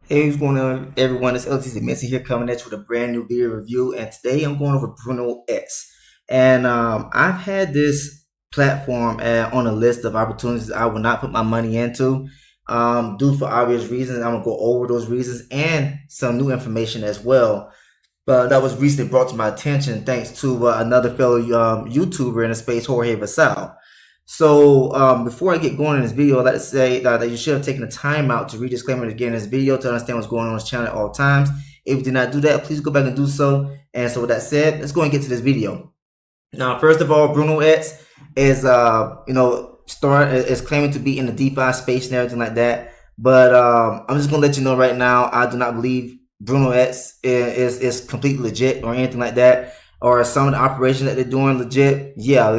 Hey, what's going on, everyone? It's LTC Missy here coming at you with a brand new video review. And today I'm going over Brunoex. And I've had this platform on a list of opportunities I will not put my money into due for obvious reasons. I'm going to go over those reasons and some new information as well. But that was recently brought to my attention thanks to another fellow YouTuber in the space, Jorge Vassal. So before I get going in this video, I'd like to say that you should have taken the time out to read disclaimer again in this video to understand what's going on this channel at all times. If you did not do that, please go back and do so. And so with that said, let's go and get to this video. Now, first of all, Brunoex is is claiming to be in the DeFi space and everything like that. But I'm just gonna let you know right now, I do not believe Brunoex is completely legit or anything like that, or some of the operations that they're doing legit. Yeah,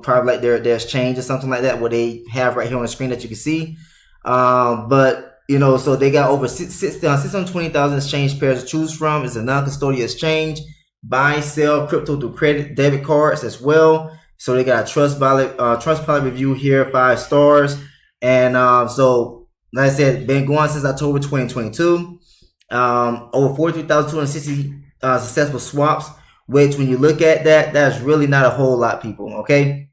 probably like there's change or something like that, what they have right here on the screen that you can see. But so they got over 620,000 exchange pairs to choose from. It's a non-custodial exchange. Buy, sell crypto through credit, debit cards as well. So they got a Trustpilot review here, 5 stars. And so like I said, been going since October 2022. Over 43,260 successful swaps, which when you look at that, that's really not a whole lot, people. Okay,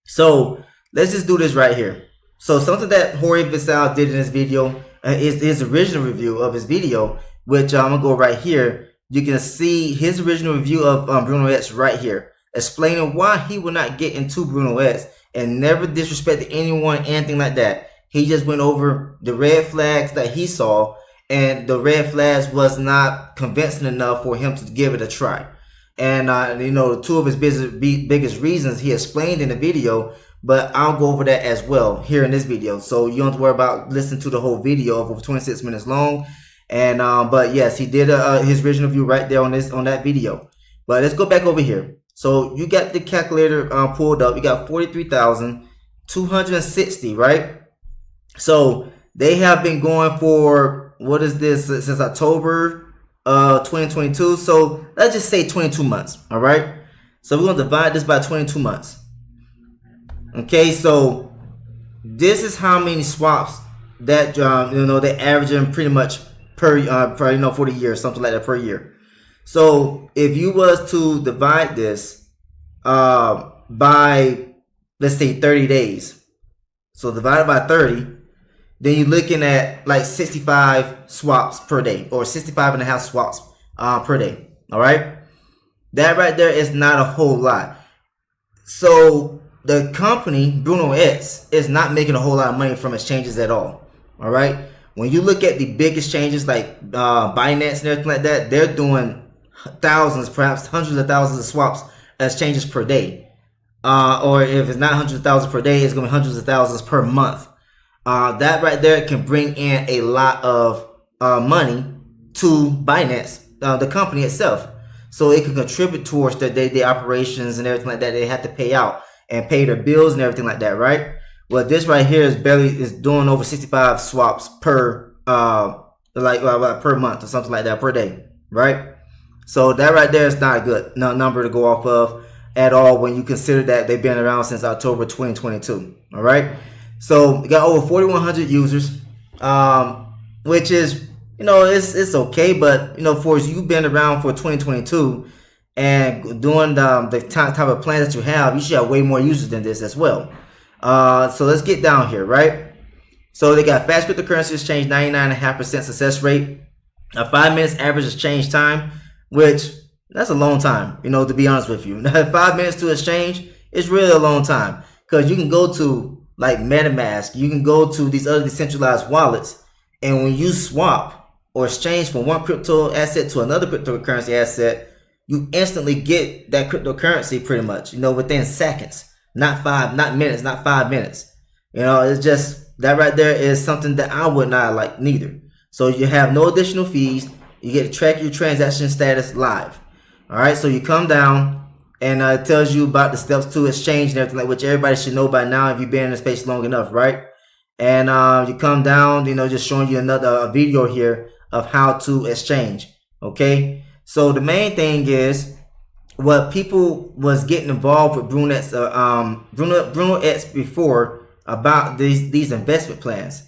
so let's just do this right here. So something that Jorge Vassal did in this video is his original review of his video, which I'm gonna go right here. You can see his original review of Brunoex right here, explaining why he will not get into Brunoex and never disrespected anyone, anything like that. He just went over the red flags that he saw, and the red flags was not convincing enough for him to give it a try. And two of his biggest reasons he explained in the video, but I'll go over that as well here in this video, so you don't have to worry about listening to the whole video of over 26 minutes long. And but yes, he did his original view right there on that video. But let's go back over here. So you got the calculator pulled up. You got 43,260, right? So they have been going for, what is this, since October 2022. So let's just say 22 months. All right. So we're gonna divide this by 22 months. Okay, so this is how many swaps that they're averaging pretty much per for the year, something like that per year. So if you was to divide this by, let's say, 30 days, so divided by 30, then you're looking at like 65 swaps per day, or 65 and a half swaps per day. All right, that right there is not a whole lot. So the company Brunoex is not making a whole lot of money from exchanges at all. All right, when you look at the big exchanges like Pionex and everything like that, they're doing thousands, perhaps hundreds of thousands of swaps exchanges per day. Or if it's not hundreds of thousands per day, it's going to be hundreds of thousands per month. That right there can bring in a lot of money to Binance, the company itself. So it can contribute towards their day-to-day operations and everything like that. They have to pay out and pay their bills and everything like that, right? Well, this right here is doing over 65 swaps per per month or something like that per day, right? So that right there is not a good number to go off of at all when you consider that they've been around since October 2022. All right. So we got over 4,100 users, which is, it's okay, but for you been around for 2022 and doing the type of plans that you should have way more users than this as well. So let's get down here, right? So they got fast cryptocurrency exchange, 99.5% success rate, a 5 minutes average exchange time, which that's a long time, to be honest with you. 5 minutes to exchange is really a long time, because you can go to like MetaMask, you can go to these other decentralized wallets, and when you swap or exchange from one crypto asset to another cryptocurrency asset, you instantly get that cryptocurrency pretty much, within seconds, not minutes, not 5 minutes. It's just that right there is something that I would not like neither. So you have no additional fees. You get to track your transaction status live. All right, so you come down and it tells you about the steps to exchange and everything, like, which everybody should know by now if you've been in the space long enough, right? And you come down, just showing you another video here of how to exchange. Okay, so the main thing is what people was getting involved with Brunoex before about these investment plans.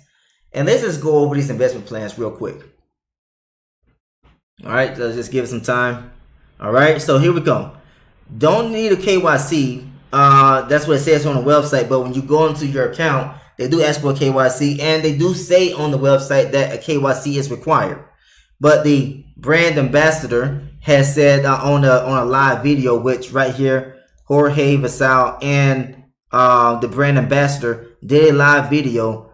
And let's just go over these investment plans real quick. All right, let's just give it some time. All right, so here we go. Don't need a KYC. That's what it says on the website. But when you go into your account, they do ask for a KYC, and they do say on the website that a KYC is required. But the brand ambassador has said on a live video, which right here, Jorge Vassal and the brand ambassador did a live video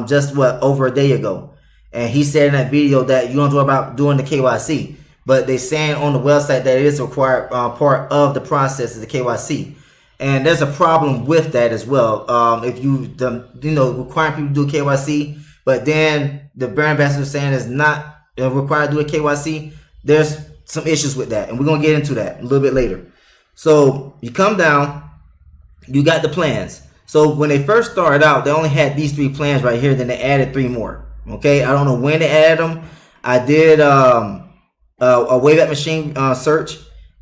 just over a day ago, and he said in that video that you don't worry about doing the KYC, but they're saying on the website that it is a required part of the process is the KYC. And there's a problem with that as well. If you requiring people to do KYC, but then the brand ambassador saying it's not required to do a KYC, there's some issues with that, and we're gonna get into that a little bit later. So you come down, you got the plans. So when they first started out, they only had these 3 plans right here. Then they added 3 more. Okay, I don't know when they added them. I did a Wayback Machine search,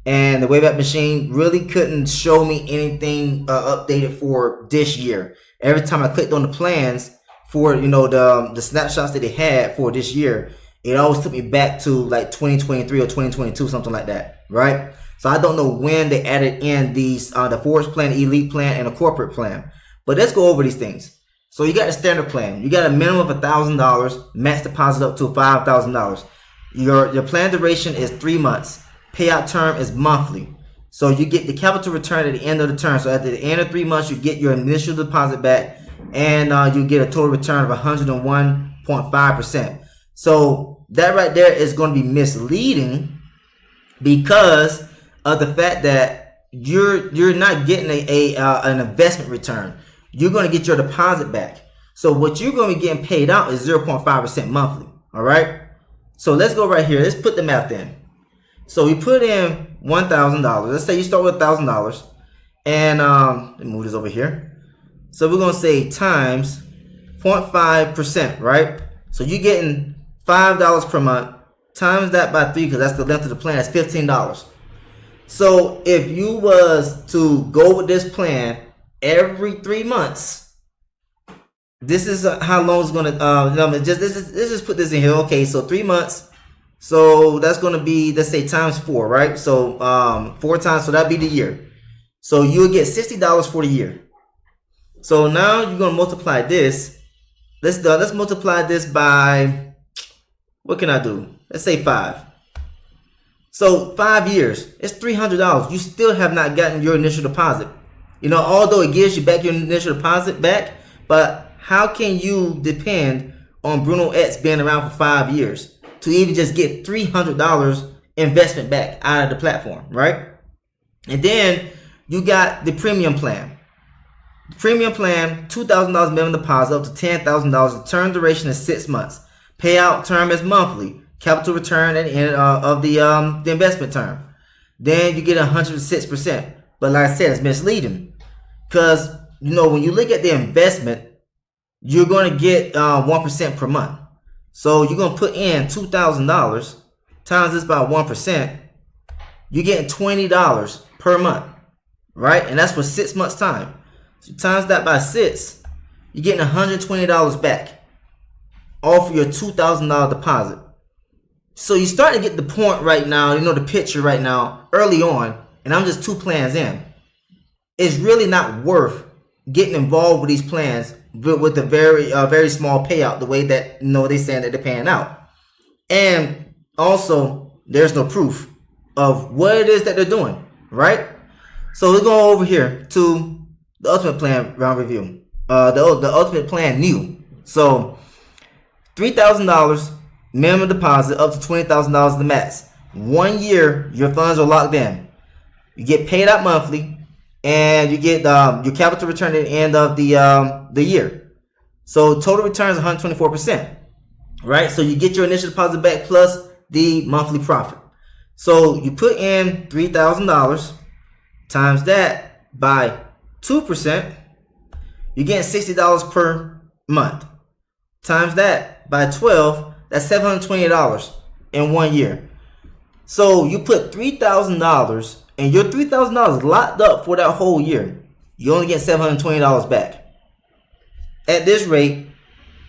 and the Wayback Machine really couldn't show me anything updated for this year. Every time I clicked on the plans for the snapshots that they had for this year, it always took me back to like 2023 or 2022, something like that, right? So I don't know when they added in these the Forex plan, Elite plan, and a corporate plan. But let's go over these things. So you got the standard plan. You got a minimum of $1,000, max deposit up to $5,000. Your plan duration is 3 months. Payout term is monthly. So you get the capital return at the end of the term. So at the end of 3 months, you get your initial deposit back, and you get a total return of 101.5%. So that right there is going to be misleading because of the fact that you're not getting an investment return. You're going to get your deposit back. So what you're going to be getting paid out is 0.5% monthly. All right. So let's go right here. Let's put the math in. So we put in $1,000. Let's say you start with $1,000, and let me move this over here. So we're going to say times 0.5%, right? So you're getting $5 per month. Times that by 3, because that's the length of the plan. That's $15. So if you was to go with this plan every 3 months, this is how long it's gonna. Let's just put this in here. Okay, so 3 months. So that's gonna be, let's say, times 4, right? So 4 times, so that'd be the year. So you'll get $60 for the year. So now you're gonna multiply this. Let's multiply this by, what can I do? Let's say 5. So 5 years, it's $300. You still have not gotten your initial deposit. Although it gives you back your initial deposit back, but how can you depend on Brunoex being around for 5 years to even just get $300 investment back out of the platform, right? And then you got the premium plan. The premium plan, $2,000 minimum deposit up to $10,000. The term duration is 6 months. Payout term is monthly. Capital return at the end of the investment term. Then you get 106%. But like I said, it's misleading because when you look at the investment, you're going to get 1% per month. So you're going to put in $2,000 times this by 1%. You're getting $20 per month, right? And that's for 6 months time. So times that by 6, you're getting $120 back off your $2,000 deposit. So you're starting to get the point right now, the picture right now, early on, and I'm just 2 plans in. It's really not worth getting involved with these plans, but with a very small payout, the way that they saying that they're paying out. And also, there's no proof of what it is that they're doing, right? So we're going over here to the ultimate plan round review. The ultimate plan new. So $3,000 minimum deposit up to $20,000 the max. 1 year, your funds are locked in. You get paid out monthly, and you get your capital return at the end of the year. So total return is 124%, right? So you get your initial deposit back plus the monthly profit. So you put in $3,000 times that by 2%, you're getting $60 per month. Times that by 12, that's $728 in 1 year. So you put $3,000 and your $3,000 locked up for that whole year. You only get $720 back. At this rate,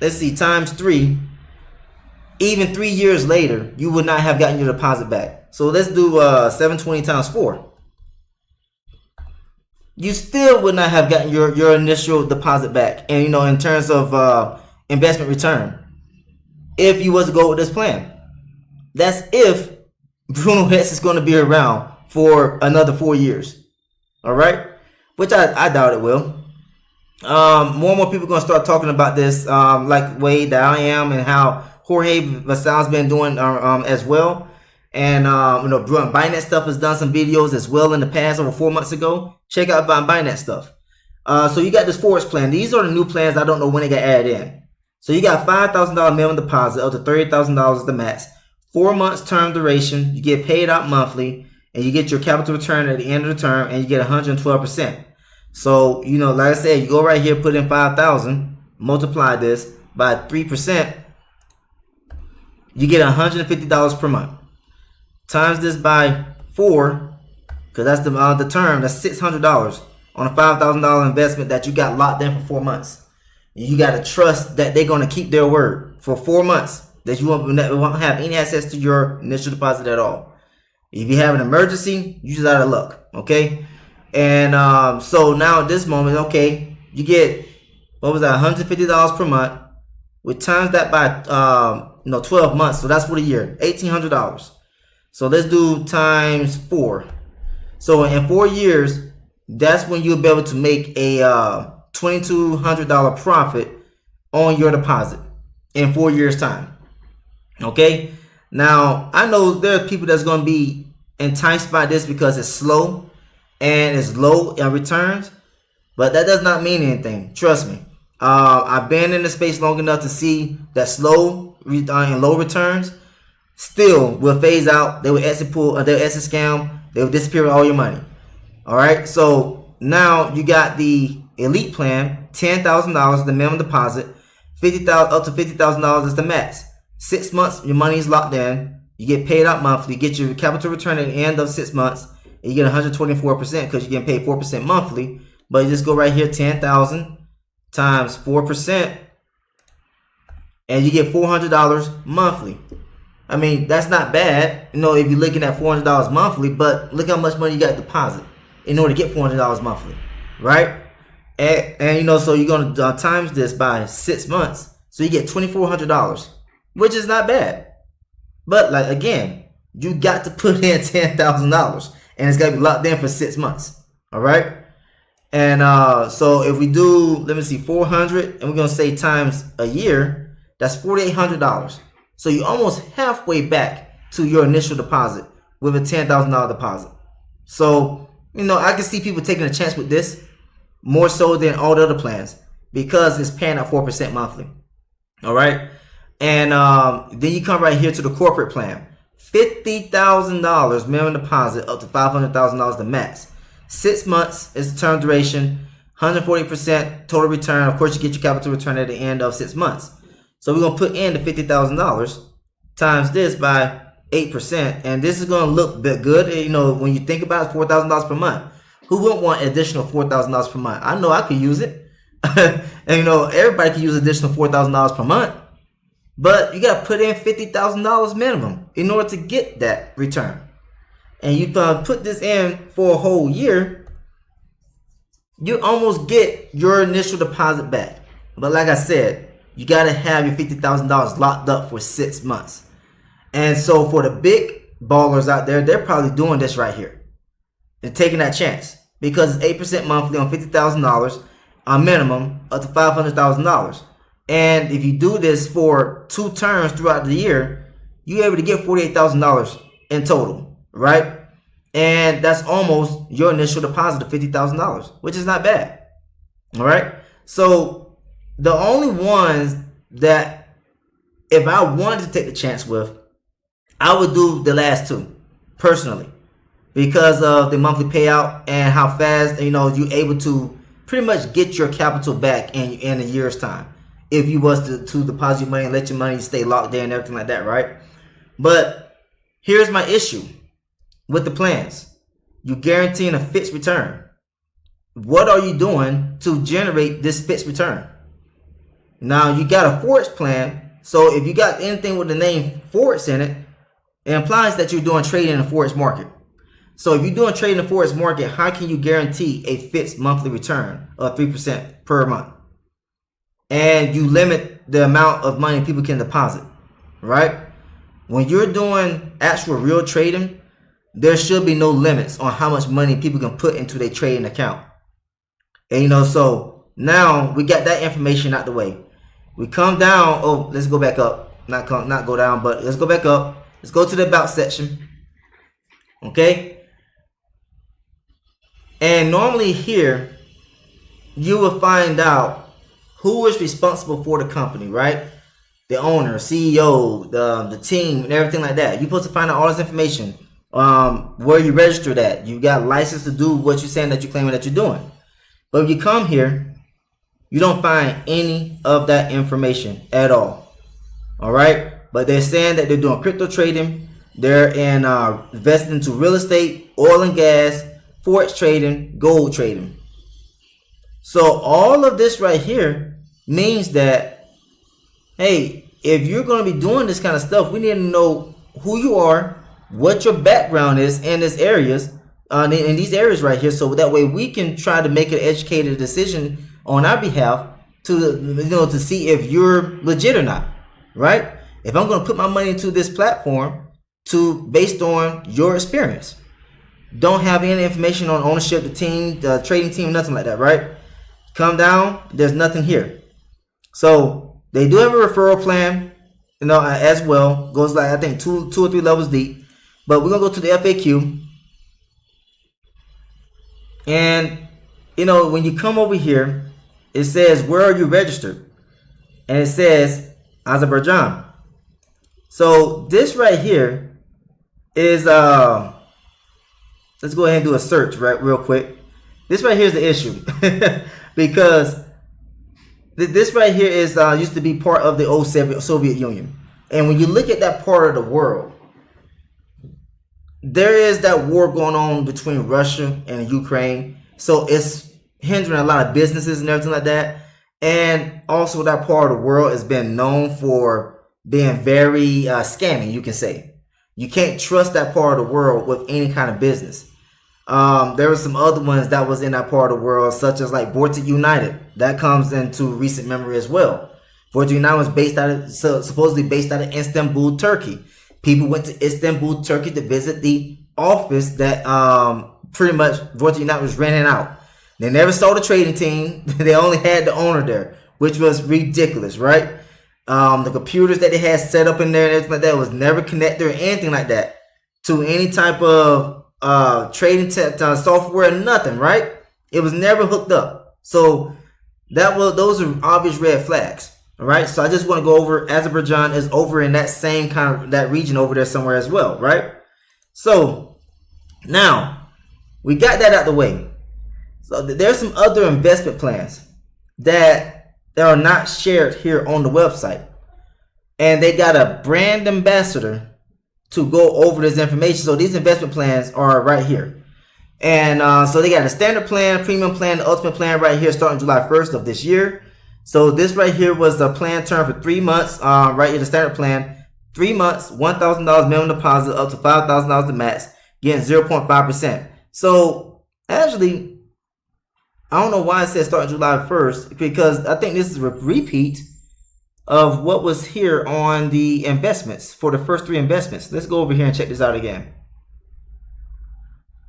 let's see, times 3, even 3 years later, you would not have gotten your deposit back. So let's do 720 times 4. You still would not have gotten your initial deposit back. And you know, in terms of investment return, if you was to go with this plan. That's if Brunoex is going to be around for another 4 years. All right, which I doubt it will. More and more people are going to start talking about this, like way that I am, and how Jorge Vasal's been doing as well. And you know, Pionex stuff has done some videos as well in the past, over 4 months ago. Check out Pionex stuff. So you got this Forex plan. These are the new plans. I don't know when they got added in. So you got $5,000 minimum deposit up to $30,000 is the max. 4 months term duration. You get paid out monthly, and you get your capital return at the end of the term, and you get 112%. So you know, like I said, you go right here, put in 5,000, multiply this by 3%, you get $150 per month. Times this by 4, because that's the term. That's $600 on a $5,000 investment that you got locked in for 4 months. You got to trust that they're going to keep their word for 4 months. That you won't have any access to your initial deposit at all. If you have an emergency, you just out of luck. Okay, and so now at this moment, okay, you get, what was that, $150 per month. We times that by 12 months, so that's for the year, $1,800. So let's do times 4. So in 4 years, that's when you'll be able to make a $2,200 profit on your deposit in 4 years time. Okay, now I know there are people that's going to be enticed by this because it's slow and it's low in returns, but that does not mean anything. Trust me. I've been in the space long enough to see that slow and low returns still will phase out. They will exit pool, they'll exit scam. They will disappear with all your money. All right. So now you got the elite plan, $10,000 the minimum deposit, $50,000 up to $50,000 is the max. 6 months, your money is locked in. You get paid out monthly. You get your capital return at the end of 6 months. And you get 124% because you're getting paid 4% monthly. But you just go right here, 10,000 times 4%, and you get $400 monthly. I mean, that's not bad, you know, if you're looking at $400 monthly. But look how much money you got to deposit in order to get $400 monthly, right? And you know, so you're gonna times this by 6 months, so you get $2,400. Which is not bad. But like again, you got to put in $10,000 and it's got to be locked in for 6 months. All right. And so if we do, let me see, 400, and we're going to say times a year, that's $4,800. So you're almost halfway back to your initial deposit with a $10,000 deposit. So, you know, I can see people taking a chance with this more so than all the other plans because it's paying out 4% monthly. All right. And then you come right here to the corporate plan. $50,000 minimum deposit up to $500,000 the max. 6 months is the term duration. 140% total return. Of course, you get your capital return at the end of 6 months. So we're going to put in the $50,000 times this by 8. And this is going to look good. You know, when you think about it, $4,000 per month. Who wouldn't want additional $4,000 per month? I know I could use it. And you know, everybody can use additional $4,000 per month. But you got to put in $50,000 minimum in order to get that return. And you put this in for a whole year, you almost get your initial deposit back. But like I said, you got to have your $50,000 locked up for 6 months. And so for the big ballers out there, they're probably doing this right here. They're taking that chance because it's 8% monthly on $50,000 on minimum up to $500,000. And if you do this for 2 terms throughout the year, you're able to get $48,000 in total, right? And that's almost your initial deposit of $50,000, which is not bad. All right. So the only ones that if I wanted to take the chance with, I would do the last 2 personally because of the monthly payout and how fast, you know, you're able to pretty much get your capital back in a year's time. If you was to deposit your money and let your money stay locked there and everything like that, right? But here's my issue with the plans. You're guaranteeing a fixed return. What are you doing to generate this fixed return? Now, you got a Forex plan So if you got anything with the name Forex in it, it implies that you're doing trading in the Forex market. So if you're doing trading in the Forex market, how can you guarantee a fixed monthly return of 3% per month? And you limit the amount of money people can deposit, right? When you're doing actual real trading, there should be no limits on how much money people can put into their trading account. And so now we got that information out the way. We come down. Oh, let's go back up. Not go down, but let's go back up. Let's go to the about section. Okay. And normally here, you will find out who is responsible for the company, right? The owner, CEO, the team, and everything like that. You're supposed to find out all this information. Where you registered at. You got license to do what you're saying that you're claiming that you're doing. But if you come here, you don't find any of that information at all. All right. But they're saying that they're doing crypto trading. They're investing into real estate, oil and gas, Forex trading, gold trading. So all of this right here means that, hey, if you're going to be doing this kind of stuff, we need to know who you are, what your background is in these areas, in these areas right here, so that way we can try to make an educated decision on our behalf to see if you're legit or not, right? If I'm going to put my money into this platform based on your experience, don't have any information on ownership, the team, the trading team, nothing like that, right? Come down, there's nothing here. So they do have a referral plan, as well. Goes like, I think two or three levels deep. But we're gonna go to the FAQ, and when you come over here, it says, where are you registered? And it says Azerbaijan. So this right here is let's go ahead and do a search real quick. This right here is the issue because this right here is used to be part of the old Soviet Union, and when you look at that part of the world, there is that war going on between Russia and Ukraine, so it's hindering a lot of businesses and everything like that. And also that part of the world has been known for being very scammy, you can say. You can't trust that part of the world with any kind of business. There were some other ones that was in that part of the world, such as like Vortex United. That comes into recent memory as well. Vortex United was supposedly based out of Istanbul, Turkey. People went to Istanbul, Turkey to visit the office that pretty much Vortex United was renting out. They never saw the trading team. They only had the owner there, which was ridiculous, right? The computers that they had set up in there and everything like that was never connected or anything like that to any type of trading software, nothing, right? It was never hooked up. So those are obvious red flags. All right, so I just want to go over Azerbaijan is over in that same kind of that region over there somewhere as well, right? So now we got that out the way. So there's some other investment plans that are not shared here on the website, and they got a brand ambassador to go over this information. So these investment plans are right here, and so they got a standard plan, premium plan, the ultimate plan right here starting July 1st of this year. So this right here was the plan term for 3 months. Right here, the standard plan, 3 months, $1,000 minimum deposit, up to $5,000 the max, getting 0.5%. So actually, I don't know why it says starting July 1st, because I think this is a repeat of what was here on the investments for the first 3 investments. Let's go over here and check this out again.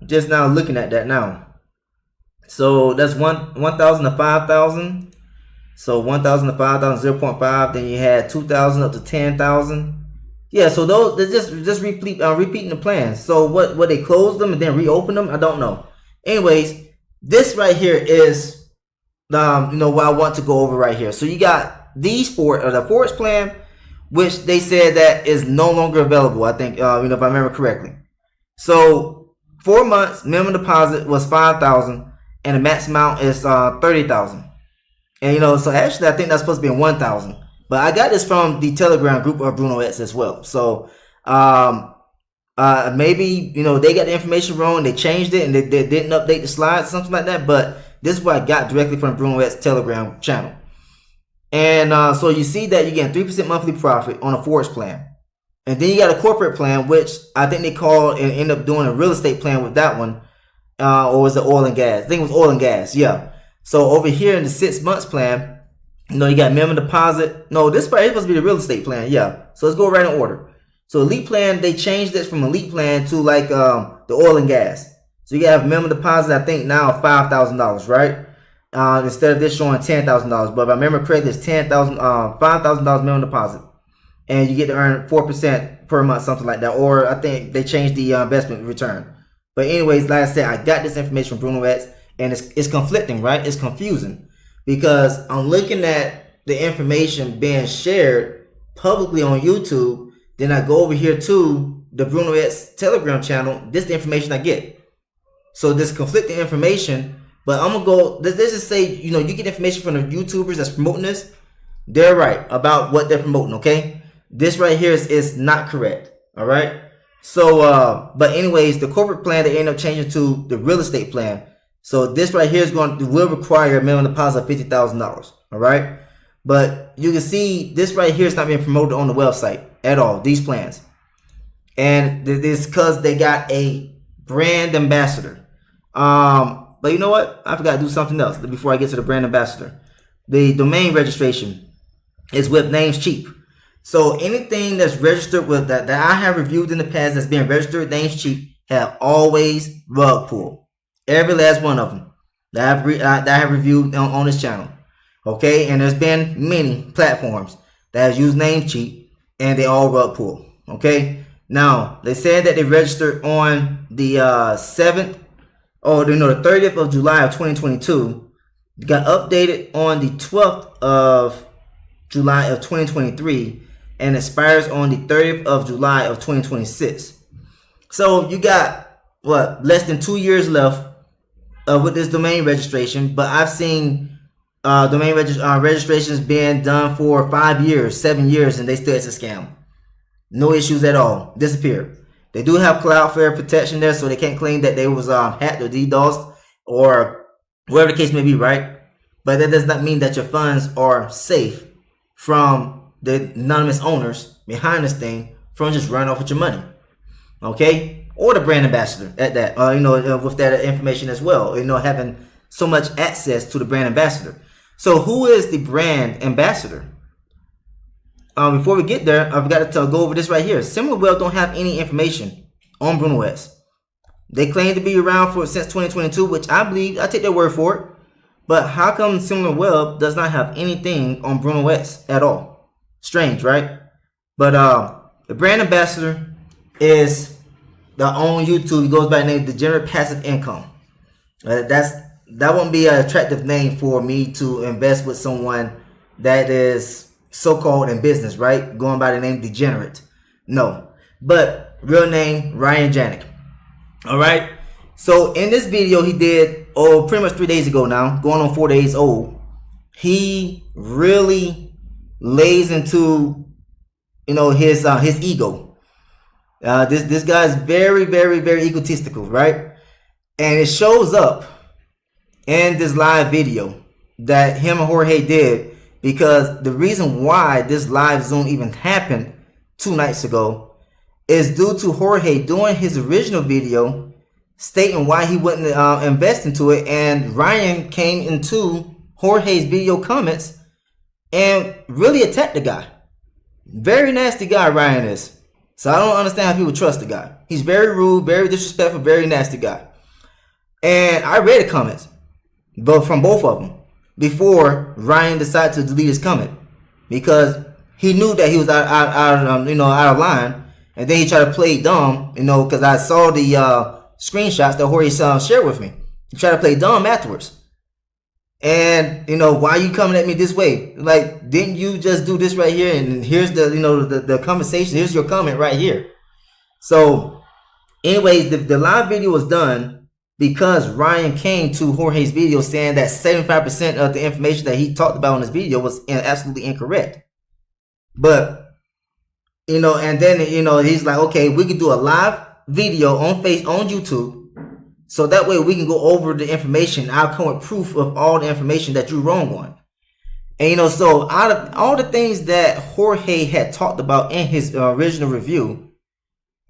Just now looking at that now. So that's 1,000 to 5,000. So 1,000 to 5,000, 0.5. Then you had 2,000 up to 10,000. Yeah, so those they're just repeating the plans. So what they closed them and then reopened them? I don't know. Anyways, this right here is what I want to go over right here. So you got these the Forex plan, which they said that is no longer available. I think if I remember correctly. So 4 months minimum deposit was 5,000, and the max amount is 30,000. And so actually I think that's supposed to be 1,000, but I got this from the Telegram group of Brunoex as well. So maybe they got the information wrong, they changed it, and they didn't update the slides, something like that. But this is what I got directly from Brunoex Telegram channel. And so you see that you're getting 3% monthly profit on a Forex plan. And then you got a corporate plan, which I think they call and end up doing a real estate plan with that one. Or was it oil and gas? I think it was oil and gas. Yeah. So over here in the 6 months plan, you got minimum deposit. No, this part is supposed to be the real estate plan. Yeah. So let's go right in order. So elite plan, they changed this from elite plan to like the oil and gas. So you have minimum deposit, I think now $5,000, right? Instead of this showing $10,000. But if I remember correctly, it's $5,000 minimum deposit. And you get to earn 4% per month, something like that. Or I think they changed the investment return. But anyways, like I said, I got this information from Brunoex, and it's conflicting, right? It's confusing because I'm looking at the information being shared publicly on YouTube. Then I go over here to the Brunoex Telegram channel. This is the information I get. So this conflicting information, but I'm gonna go. Let's just say, you get information from the YouTubers that's promoting this. They're right about what they're promoting. Okay, this right here is not correct. All right. So, but anyways, the corporate plan they end up changing to the real estate plan. So this right here will require a minimum deposit of $50,000. All right. But you can see this right here is not being promoted on the website at all. These plans, and this because they got a brand ambassador. But you know what? I forgot to do something else before I get to the brand ambassador. The domain registration is with Namecheap. So anything that's registered with that I have reviewed in the past that's been registered with Namecheap have always rug pulled. Every last one of them that I have reviewed on this channel. Okay, and there's been many platforms that has used Namecheap and they all rug pull. Okay, now they said that they registered on the 30th of July of 2022. Got updated on the 12th of July of 2023 and expires on the 30th of July of 2026. So you got less than 2 years left with this domain registration, but I've seen domain registrations being done for 5 years, 7 years, and they still it's a scam. No issues at all. Disappeared. They do have Cloudflare protection there, so they can't claim that they was hacked or DDoSed or whatever the case may be, right? But that does not mean that your funds are safe from the anonymous owners behind this thing from just running off with your money. Okay? Or the brand ambassador at that, with that information as well, having so much access to the brand ambassador. So who is the brand ambassador? Before we get there, I've got to go over this right here. SimilarWeb don't have any information on Brunoex. They claim to be around since 2022, which I take their word for it. But how come SimilarWeb does not have anything on Brunoex at all? Strange, right? But the brand ambassador is on YouTube. He goes by the name Degenerate Passive Income. That won't be an attractive name for me to invest with someone that is so-called in business, right? Going by the name Degenerate. No. But real name Ryan Janik. All right. So in this video he did, pretty much 3 days ago now, going on 4 days old, he really lays into, his ego. This guy's very, very, very egotistical, right? And it shows up in this live video that him and Jorge did, because the reason why this live Zoom even happened 2 nights ago is due to Jorge doing his original video stating why he wouldn't invest into it, and Ryan came into Jorge's video comments and really attacked the guy. Very nasty guy Ryan is. So I don't understand how people trust the guy. He's very rude, very disrespectful, very nasty guy. And I read the comments, but from both of them, before Ryan decided to delete his comment, because he knew that he was out of line, and then he tried to play dumb, because I saw the screenshots that Jorge shared with me. He tried to play dumb afterwards. And why are you coming at me this way? Like, didn't you just do this right here? And here's the conversation. Here's your comment right here. So, anyways, the live video was done because Ryan came to Jorge's video saying that 75% of the information that he talked about in his video was absolutely incorrect. But and then he's like, okay, we can do a live video on YouTube. So that way we can go over the information. I'll come with proof of all the information that you're wrong on. And so out of all the things that Jorge had talked about in his original review,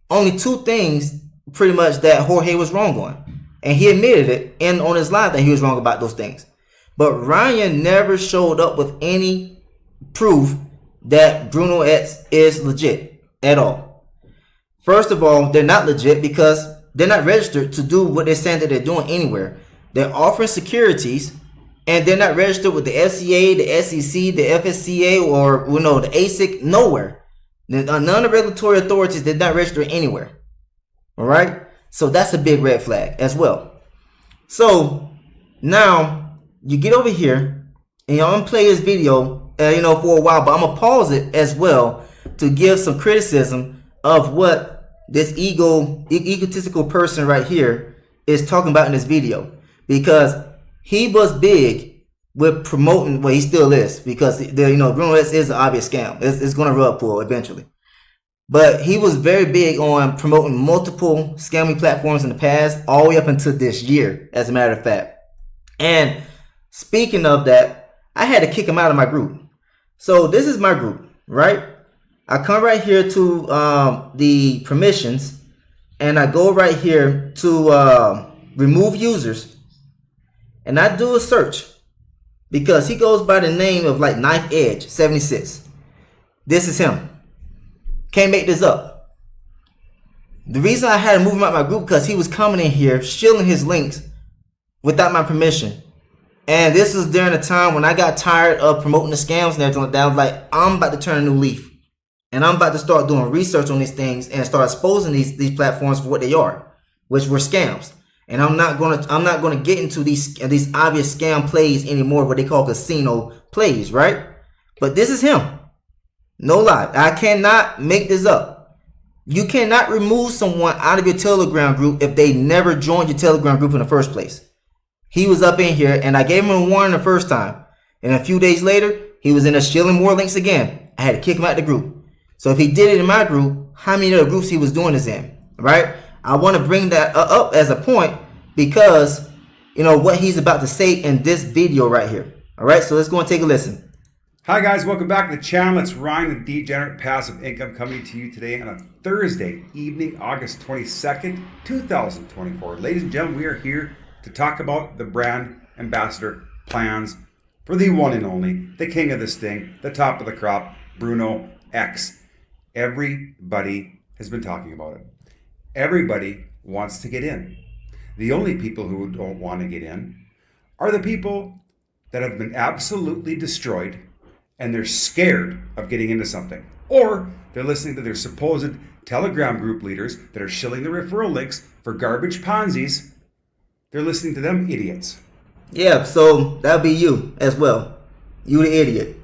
only 2 things pretty much that Jorge was wrong on. And he admitted it on his live that he was wrong about those things. But Ryan never showed up with any proof that Brunoex is legit at all. First of all, they're not legit because they're not registered to do what they're saying that they're doing anywhere. They're offering securities, and they're not registered with the FCA, the SEC, the FSCA, or the ASIC, nowhere. None of the regulatory authorities did not register anywhere. All right? So that's a big red flag as well. So now you get over here, and I'm going to play this video, for a while, but I'm going to pause it as well to give some criticism of what this egotistical person right here is talking about in this video. Because he was big with promoting, well, he still is, because Brunoex is an obvious scam. It's going to rug pull eventually. But he was very big on promoting multiple scamming platforms in the past, all the way up until this year, as a matter of fact. And speaking of that, I had to kick him out of my group. So this is my group, right? I come right here to the permissions, and I go right here to remove users. And I do a search because he goes by the name of like Knife Edge 76. This is him. Can't make this up. The reason I had to move him out of my group because he was coming in here shilling his links without my permission. And this was during a time when I got tired of promoting the scams and everything like that. I was like, I'm about to turn a new leaf. And I'm about to start doing research on these things and start exposing these platforms for what they are, which were scams. And I'm not gonna get into these obvious scam plays anymore, what they call casino plays, right? But this is him. No lie. I cannot make this up. You cannot remove someone out of your Telegram group if they never joined your Telegram group in the first place. He was up in here, and I gave him a warning the first time. And a few days later, he was in there shilling more links again. I had to kick him out of the group. So if he did it in my group, how many other groups he was doing this in, right? I want to bring that up as a point because, what he's about to say in this video right here. All right, so let's go and take a listen. Hi guys, welcome back to the channel. It's Ryan, the Degenerate Passive Income, coming to you today on a Thursday evening, August 22nd, 2024. Ladies and gentlemen, we are here to talk about the brand ambassador plans for the one and only, the king of this thing, the top of the crop, Brunoex. Everybody has been talking about it. Everybody wants to get in. The only people who don't want to get in are the people that have been absolutely destroyed and they're scared of getting into something. Or they're listening to their supposed Telegram group leaders that are shilling the referral links for garbage Ponzi's. They're listening to them idiots. Yeah, so that'll be you as well. You the idiot.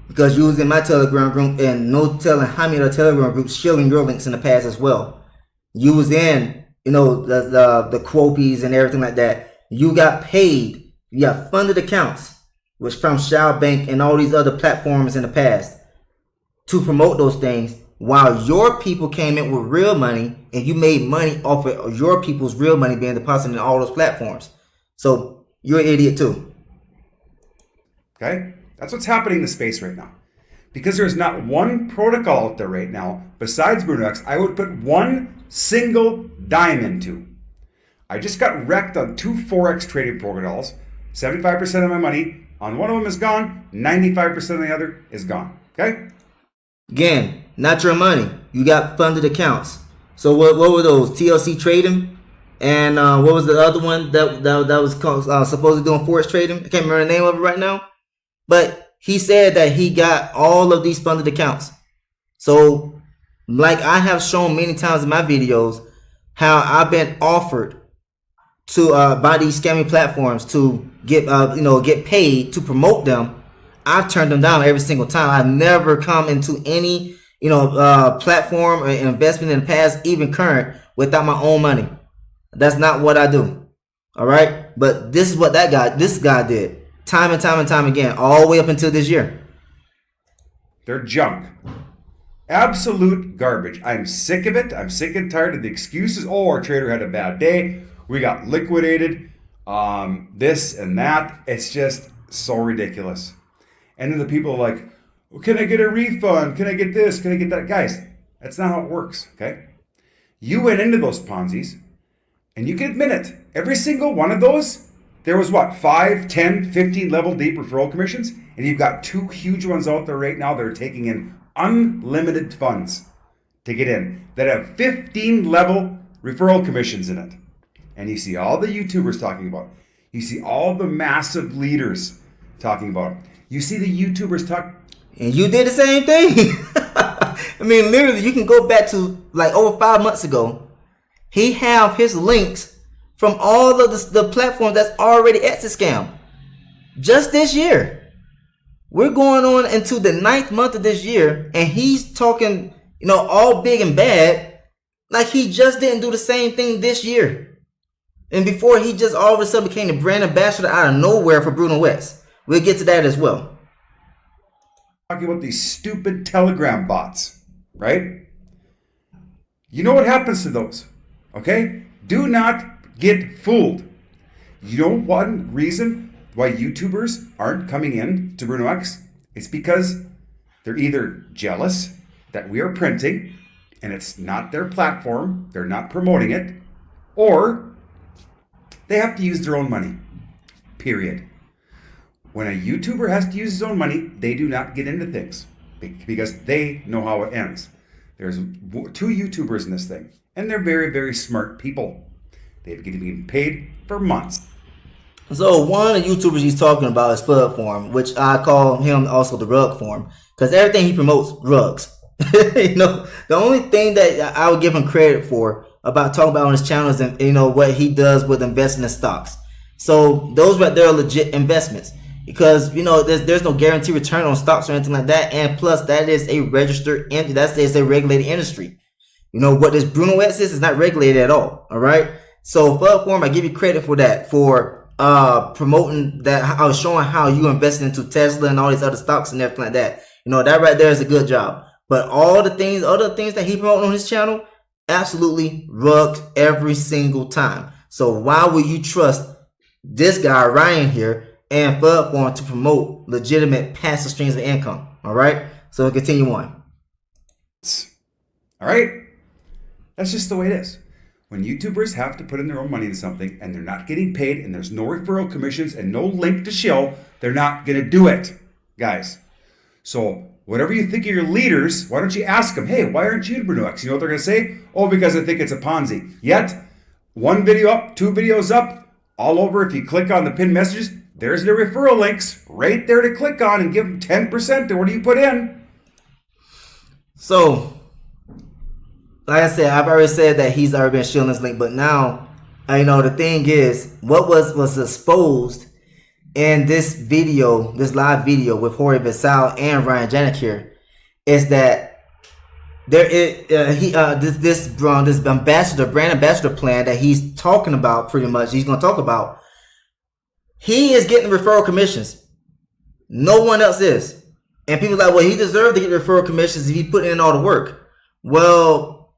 Because you was in my Telegram group and no telling how many other Telegram groups shilling your links in the past as well. You was in, the Quopies and everything like that. You got paid. You got funded accounts, which from Shao Bank and all these other platforms in the past to promote those things while your people came in with real money and you made money off of your people's real money being deposited in all those platforms. So you're an idiot too. Okay? That's what's happening in the space right now. Because there's not one protocol out there right now, besides Brunoex, I would put one single dime into. I just got wrecked on 2 Forex trading protocols. 75% of my money on one of them is gone, 95% of the other is gone. Okay? Again, not your money. You got funded accounts. So what were those? TLC trading? And what was the other one that was called, supposedly doing Forex trading? I can't remember the name of it right now. But he said that he got all of these funded accounts. So, like I have shown many times in my videos, how I've been offered to by these scamming platforms to get get paid to promote them. I've turned them down every single time. I've never come into any platform or investment in the past, even current, without my own money. That's not what I do. All right, but this is what this guy did. Time and time again, all the way up until this year. They're junk. Absolute garbage. I'm sick of it. I'm sick and tired of the excuses. Oh, our trader had a bad day. We got liquidated. This and that. It's just so ridiculous. And then the people are like, well, can I get a refund? Can I get this? Can I get that? Guys, that's not how it works, okay? You went into those Ponzi's, and you can admit it. Every single one of those, there was what, 5, 10, 15 level deep referral commissions? And you've got 2 huge ones out there right now that are taking in unlimited funds to get in that have 15 level referral commissions in it. And you see all the YouTubers talking about it. You see all the massive leaders talking about it. You see the YouTubers talk. And you did the same thing. I mean, literally, you can go back to like over 5 months ago. He have his links from all of the platforms that's already exit scam. Just this year. We're going on into the 9th month of this year, and he's talking, you know, all big and bad, like he just didn't do the same thing this year. And before, he just all of a sudden became the brand ambassador out of nowhere for Brunoex. We'll get to that as well. Talking about these stupid Telegram bots, right? You know what happens to those, okay? Do not get fooled. You know one reason why YouTubers aren't coming in to Brunoex? It's because they're either jealous that we are printing and it's not their platform, they're not promoting it, or they have to use their own money, period. When a YouTuber has to use his own money, they do not get into things because they know how it ends. There's 2 YouTubers in this thing, and they're very, very smart people. They've been paid for months. So one of the YouTubers he's talking about is Flood Form, which I call him also the rug form, because everything he promotes, rugs. You know, the only thing that I would give him credit for about talking about on his channel is, you know, what he does with investing in stocks. So those right there are legit investments. Because, you know, there's no guarantee return on stocks or anything like that. And plus, that is a registered entity. That is a regulated industry. You know, what this Brunoex is not regulated at all. All right. So, Platform, I give you credit for that, for promoting that. I was showing how you invested into Tesla and all these other stocks and everything like that. You know, that right there is a good job. But all the things, other things that he promoted on his channel, absolutely rugged every single time. So, why would you trust this guy, Ryan, here, and Flood Form to promote legitimate passive streams of income? All right, so continue on. All right, that's just the way it is. When YouTubers have to put in their own money into something and they're not getting paid and there's no referral commissions and no link to show, they're not going to do it, guys. So whatever you think of your leaders, why don't you ask them, hey, why aren't you in Brunoex? You know what they're going to say? Oh, because I think it's a Ponzi. Yet, 1 video up, 2 videos up, all over. If you click on the pinned messages, there's the referral links right there to click on and give them 10% to what do you put in. So, like I said, I've already said that he's already been shielding this link, but now, you know, the thing is, what was exposed in this video, this live video with Jorge Visal and Ryan Janik here, is that there is this brand ambassador plan that he's talking about. Pretty much, he's going to talk about. He is getting referral commissions. No one else is. And people are like, well, he deserved to get referral commissions if he put in all the work. Well,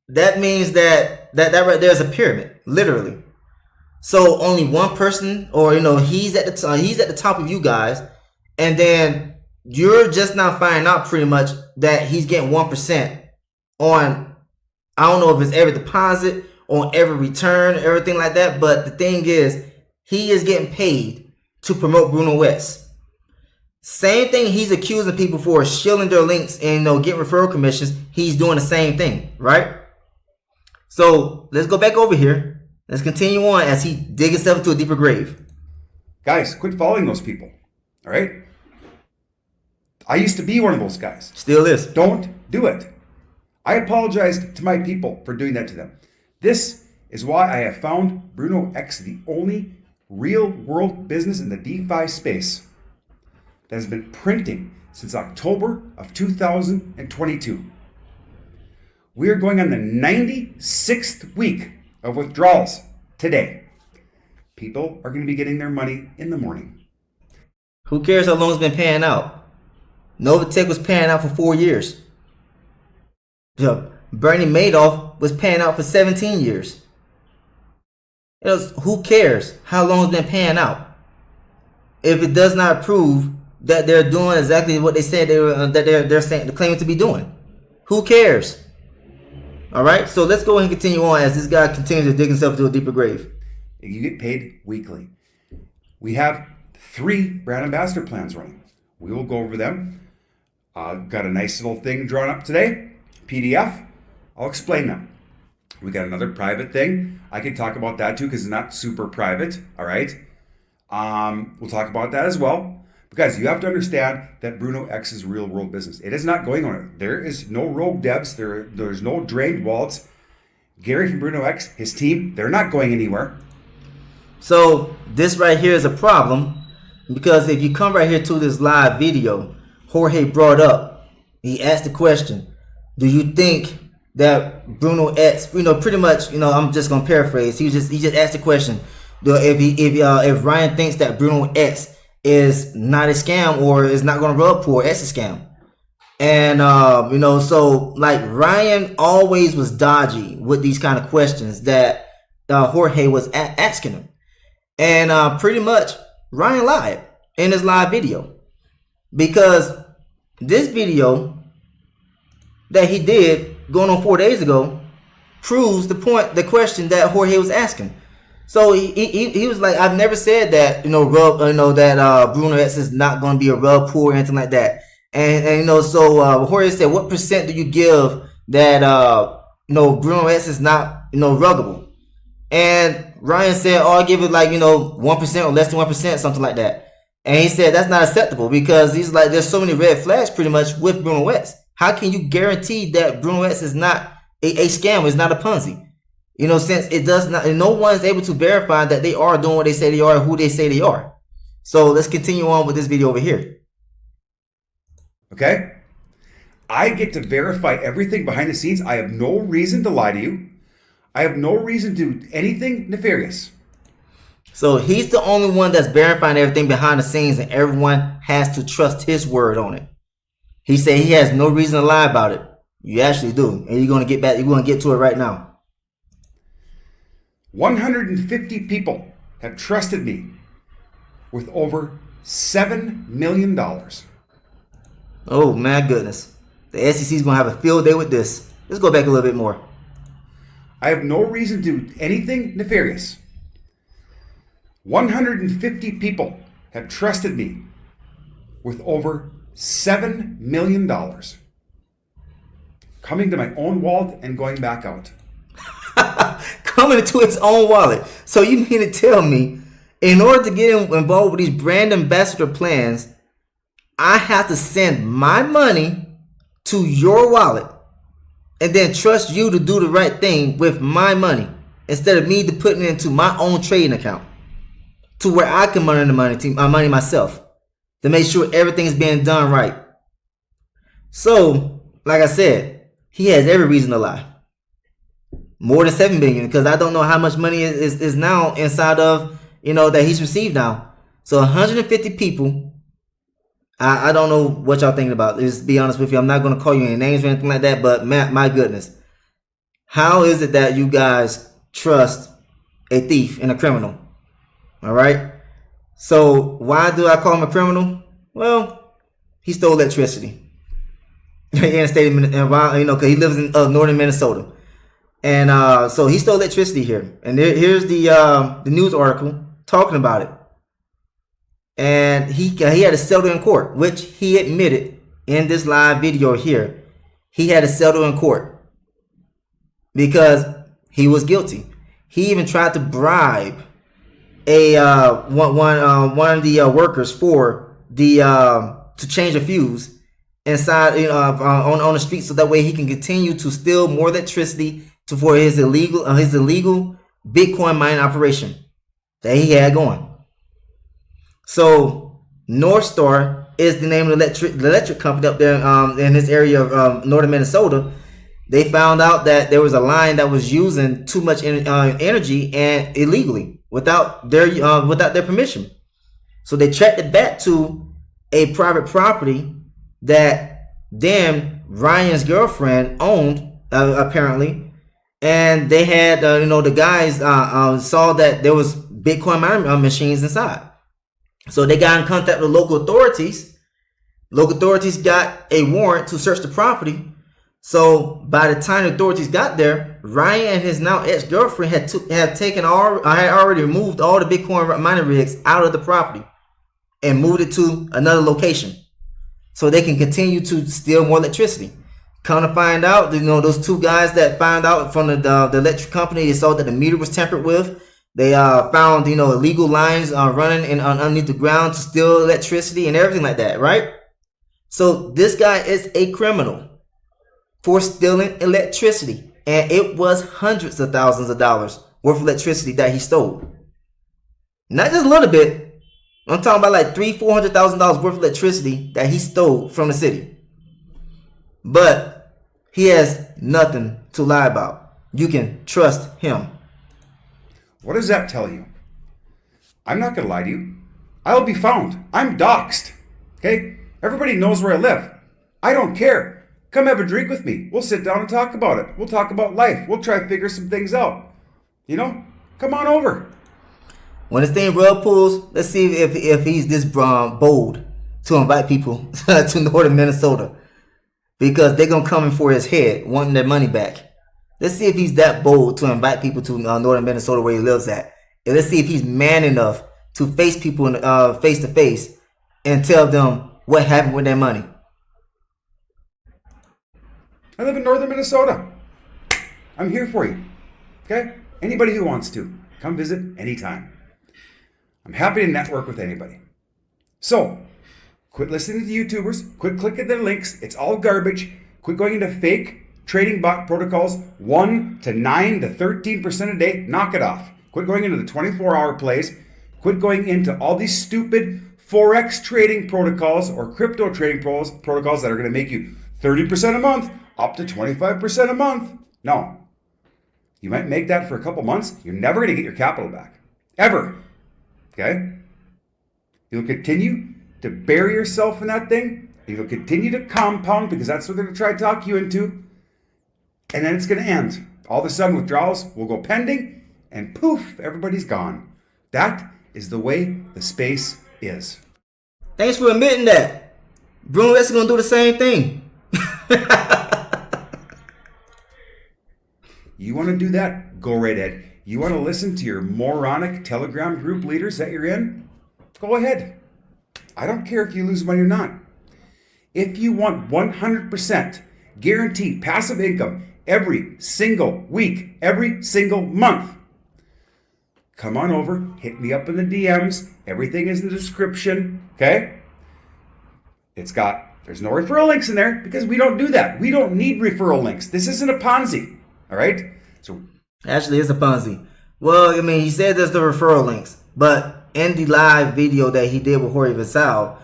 that means that right there is a pyramid, literally. So only one person, or, you know, he's at the top of you guys, and then you're just now finding out pretty much that he's getting 1% on, I don't know if it's every deposit, on every return, everything like that. But the thing is, he is getting paid to promote Brunoex. Same thing he's accusing people for, shielding their links and, you know, getting referral commissions. He's doing the same thing, right? So let's go back over here. Let's continue on as he digs himself into a deeper grave. Guys, quit following those people. All right? I used to be one of those guys. Still is. Don't do it. I apologize to my people for doing that to them. This is why I have found Brunoex the only real world business in the DeFi space that has been printing since October of 2022. We are going on the 96th week of withdrawals today. People are going to be getting their money in the morning. Who cares how long it's been paying out? Novatech was paying out for 4 years. Bernie Madoff was paying out for 17 years. Who cares how long it's been paying out? If it does not prove that they're doing exactly what they said they were that they're claiming to be doing. Who cares? All right, so let's go ahead and continue on as this guy continues to dig himself to a deeper grave. You get paid weekly. We have 3 brand ambassador plans running. We will go over them. Got a nice little thing drawn up today, PDF. I'll explain them. We got another private thing. I can talk about that too because it's not super private. All right. We'll talk about that as well. Because you have to understand that Brunoex is real world business. It is not going on. There is no rogue devs. There's no drained wallets. Gary from Brunoex, his team, they're not going anywhere. So this right here is a problem because if you come right here to this live video, Jorge brought up, he asked the question, do you think that Brunoex, pretty much, I'm just gonna paraphrase. He just asked the question, if Ryan thinks that Brunoex is not a scam or is not going to rug pull as a scam. And, so like Ryan always was dodgy with these kind of questions that Jorge was asking him. And pretty much Ryan lied in his live video because this video that he did going on 4 days ago proves the question that Jorge was asking. So he was like, I've never said that, that Brunoex is not going to be a rug pull or anything like that. And so Jorge said, what percent do you give that, Brunoex is not, ruggable? And Ryan said, oh, I'll give it like, 1% or less than 1%, something like that. And he said, that's not acceptable because he's like, there's so many red flags pretty much with Brunoex. How can you guarantee that Brunoex is not a scam, is not a Ponzi? Since it does not, no one's able to verify that they are doing what they say they are, who they say they are. So let's continue on with this video over here. Okay. I get to verify everything behind the scenes. I have no reason to lie to you. I have no reason to do anything nefarious. So he's the only one that's verifying everything behind the scenes and everyone has to trust his word on it. He said he has no reason to lie about it. You actually do. And you're going to get to it right now. 150 people have trusted me with over $7 million. Oh, my goodness. The SEC is going to have a field day with this. Let's go back a little bit more. I have no reason to do anything nefarious. 150 people have trusted me with over $7 million. Coming to my own wallet and going back out. Coming into its own wallet. So you mean to tell me, in order to get involved with these brand ambassador plans, I have to send my money to your wallet and then trust you to do the right thing with my money instead of me to putting it into my own trading account to where I can earn my money myself to make sure everything is being done right. So, like I said, he has every reason to lie. More than 7 billion, because I don't know how much money is now inside of, that he's received now. So 150 people. I don't know what y'all thinking about. Just be honest with you. I'm not going to call you any names or anything like that, but my goodness. How is it that you guys trust a thief and a criminal? All right. So why do I call him a criminal? Well, he stole electricity in the state of because he lives in northern Minnesota. And so he stole electricity here. And here's the news article talking about it. And he had to settle in court, which he admitted in this live video here. He had to settle in court because he was guilty. He even tried to bribe one of the workers for the to change a fuse inside on the street, so that way he can continue to steal more electricity for his illegal Bitcoin mining operation that he had going. So North Star is the name of the electric company up there in this area of northern Minnesota. They found out that there was a line that was using too much energy and illegally without their permission. So they tracked it back to a private property that Ryan's girlfriend owned apparently. And they had, the guys saw that there was Bitcoin mining machines inside. So they got in contact with local authorities Local authorities got a warrant to search the property. So by the time the authorities got there, Ryan and his now ex-girlfriend had already removed all the Bitcoin mining rigs out of the property and moved it to another location so they can continue to steal more electricity. Come to find out, those two guys that found out from the electric company, they saw that the meter was tampered with. They found illegal lines running underneath the ground to steal electricity and everything like that, right? So this guy is a criminal for stealing electricity, and it was hundreds of thousands of dollars worth of electricity that he stole. Not just a little bit. I'm talking about like $300,000-$400,000 worth of electricity that he stole from the city. But he has nothing to lie about. You can trust him. What does that tell you? I'm not going to lie to you. I'll be found. I'm doxxed. Okay? Everybody knows where I live. I don't care. Come have a drink with me. We'll sit down and talk about it. We'll talk about life. We'll try to figure some things out. Come on over. When this thing rug pulls, let's see if he's this bold to invite people to northern Minnesota. Because they're going to come in for his head, wanting their money back. Let's see if he's that bold to invite people to northern Minnesota where he lives at. And let's see if he's man enough to face people face to face and tell them what happened with their money. I live in northern Minnesota. I'm here for you. Okay? Anybody who wants to, come visit anytime. I'm happy to network with anybody. So, quit listening to YouTubers. Quit clicking their links. It's all garbage. Quit going into fake trading bot protocols, 1 to 9 to 13% a day. Knock it off. Quit going into the 24-hour plays. Quit going into all these stupid Forex trading protocols or crypto trading protocols that are going to make you 30% a month, up to 25% a month. No. You might make that for a couple months. You're never going to get your capital back. Ever. Okay? You'll continue to bury yourself in that thing. You'll continue to compound because that's what they're going to try to talk you into. And then it's going to end. All of a sudden, withdrawals will go pending, and poof, everybody's gone. That is the way the space is. Thanks for admitting that. Brunoex is going to do the same thing. You want to do that? Go right ahead. You want to listen to your moronic Telegram group leaders that you're in? Go ahead. I don't care if you lose money or not. If you want 100% guaranteed passive income every single week, every single month, come on over, hit me up in the DMs. Everything is in the description, okay? There's no referral links in there because we don't do that. We don't need referral links. This isn't a Ponzi, all right? So actually, it's a Ponzi. Well, I mean, he said there's the referral links, but in the live video that he did with Jorge Vassal,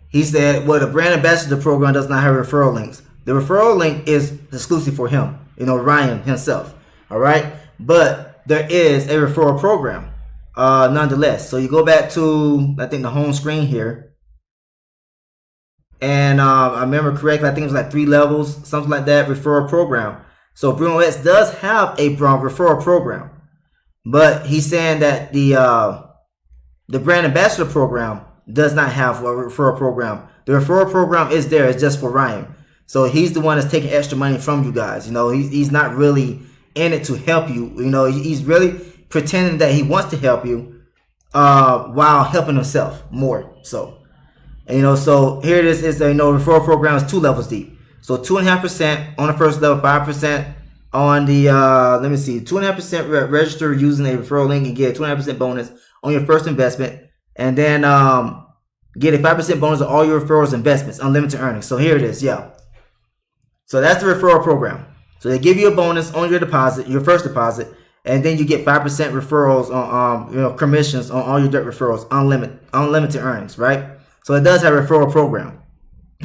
he said, well, the brand ambassador program does not have referral links. The referral link is exclusive for him, Ryan himself, all right? But there is a referral program nonetheless. So you go back to, I think, the home screen here. And I remember correctly, I think it was like 3 levels, something like that, referral program. So Brunoex does have a referral program. But he's saying that the brand ambassador program does not have a referral program. The referral program is there. It's just for Ryan. So he's the one that's taking extra money from you guys. He's not really in it to help you. He's really pretending that he wants to help you while helping himself more. So, so here it is. It's referral program is 2 levels deep. So 2.5% on the first level, 5% on the 2.5% register using a referral link and get a 2.5% bonus on your first investment, and then get a 5% bonus on all your referrals investments, unlimited earnings. So here it is, yeah. So that's the referral program. So they give you a bonus on your deposit, your first deposit, and then you get 5% referrals on commissions on all your direct referrals, unlimited earnings, right? So it does have a referral program.